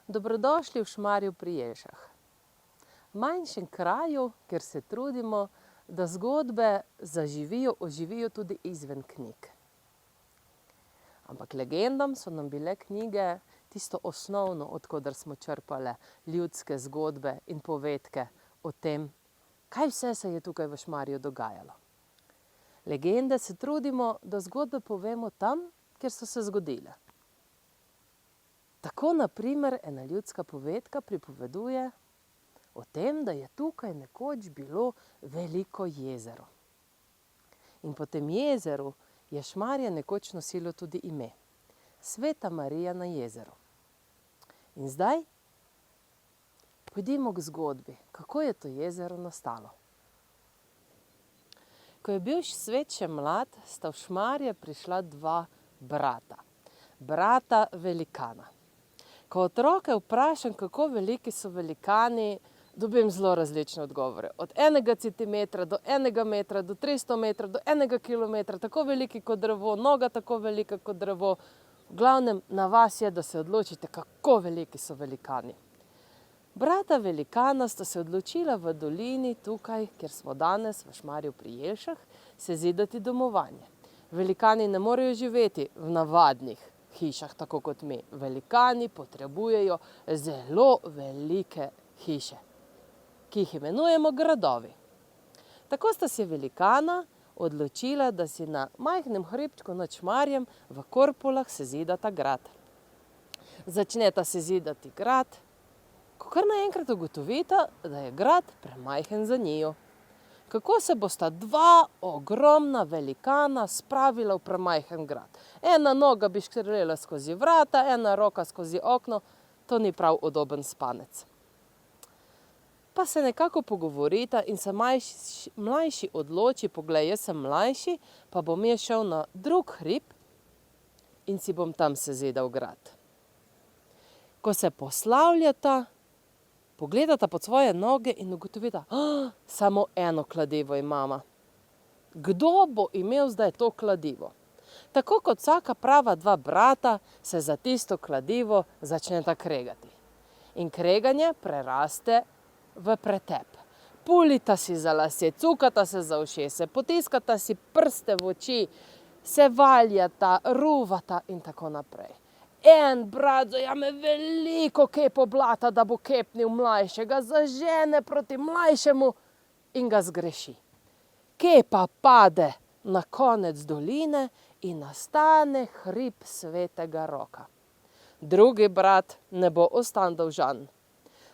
Dobrodošli v Šmarju pri Jelšah. V manjšem kraju, kjer se trudimo, da zgodbe oživijo tudi izven knjig. Ampak legendam so nam bile knjige tisto osnovno, od koder smo črpale ljudske zgodbe in povedke o tem, kaj vse se je tukaj v Šmarju dogajalo. Legende se trudimo, da zgodbe povemo tam, kjer so se zgodile. Tako, na primer, ena ljudska povedka pripoveduje o tem, da je tukaj nekoč bilo veliko jezero. In po tem jezeru je Šmarje nekoč nosilo tudi ime Sveta Marija na jezeru. In zdaj pojdimo k zgodbi, kako je to jezero nastalo. Ko je bil svet še mlad, sta v Šmarje prišla dva brata velikana. Ko otroke vprašam, kako veliki so velikani, dobim zelo različne odgovore. Od 1 centimetra do 1 metra, do 300 metrov, do 1 kilometra, tako veliki kot drevo, noga tako velika kot drevo. V glavnem, na vas je, da se odločite, kako veliki so velikani. Brata velikana sta se odločila v dolini tukaj, kjer smo danes, v Šmarju pri Jelšah, sezidati domovanje. Velikani ne morejo živeti v navadnih hišah, tako kot mi. Velikani potrebujejo zelo velike hiše, ki jih imenujemo gradovi. Tako sta se velikana odločila, da si na majhnem hribčku nad Šmarjem v Korpolah sezidata grad. Začneta sezidati grad, ko kar naenkrat ugotovita, da je grad premajhen za njiju. Kako se bosta dva ogromna velikana spravila v premajhen grad? Ena noga bi štrlela skozi vrata, ena roka skozi okno, to ni prav udoben spanec. Pa se nekako pogovorita in se mlajši odloči, poglej, jaz sem mlajši, pa bom jaz šel na drug hrib in si bom tam sezidal grad. Ko se poslavljata, pogledata pod svoje noge in ugotovita, samo eno kladivo imama. Kdo bo imel zdaj to kladivo? Tako kot vsaka prava dva brata se za tisto kladivo začneta kregati. In kreganje preraste v pretep. Pulita si za lase, cukata se za ušese, potiskata si prste v oči, se valjata, ruvata in tako naprej. En brat zajame veliko kepo blata, da bo kepnil mlajšega, zažene proti mlajšemu in ga zgreši. Kepa pade na konec doline in nastane hrib Svetega Roka. Drugi brat ne bo ostal dolžan.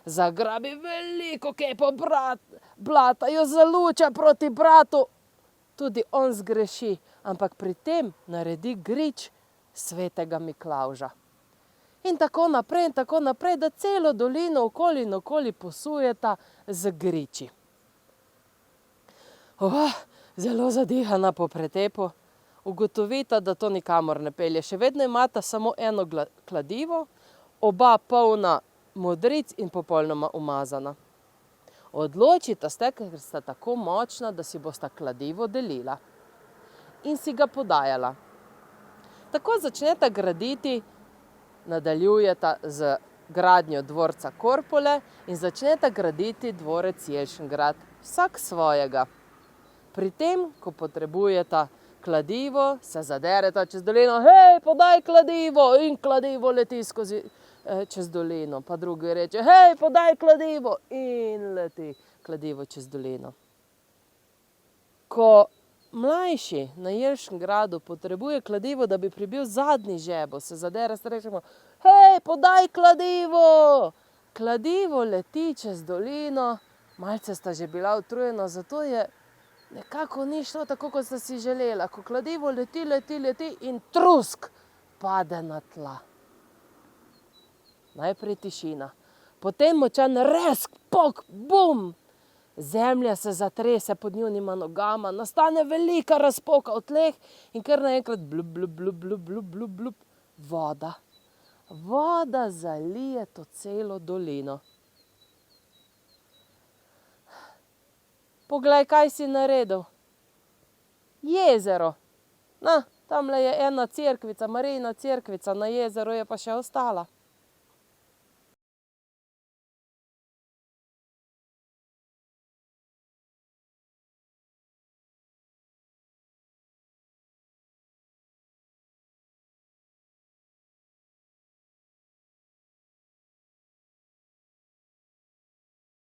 Zagrabi veliko kepo blata, jo zaluča proti bratu. Tudi on zgreši, ampak pri tem naredi grič Svetega Miklavža. In tako naprej, da celo dolino okoli in okoli posujeta z griči. Zelo zadihana po pretepu, ugotovita, da to nikamor ne pelje. Še vedno imata samo eno kladivo, oba polna modric in popolnoma umazana. Odločita se, ker sta tako močna, da si bosta kladivo delila in si ga podajala. Tako začneta graditi, nadaljujeta z gradnjo dvorca Korpole in začneta graditi dvorec Jelšengrad, vsak svojega. Pri tem, ko potrebujeta kladivo, se zadereta čez dolino, hej, podaj kladivo, in kladivo leti čez dolino. Pa drugi reče, hej, podaj kladivo, in leti kladivo čez dolino. Ko mlajši na Jelšengradu potrebuje kladivo, da bi pribil zadnji žebo, se zadere, se rečemo, hej, podaj kladivo! Kladivo leti čez dolino, malce sta že bila utrujena, zato je nekako ni šlo tako, kot sta si želela. Ko kladivo leti in trusk pade na tla. Najprej tišina, potem močan resk, pok, bum! Zemlja se zatrese pod njunima nogama, nastane velika razpoka v tleh in kar naenkrat blub, blub, blub, blub, blub, blub, blub, voda. Voda zalije to celo dolino. Poglej, kaj si naredil. Jezero. Tamle je ena cerkvica, Marijina cerkvica, na jezeru je pa še ostala.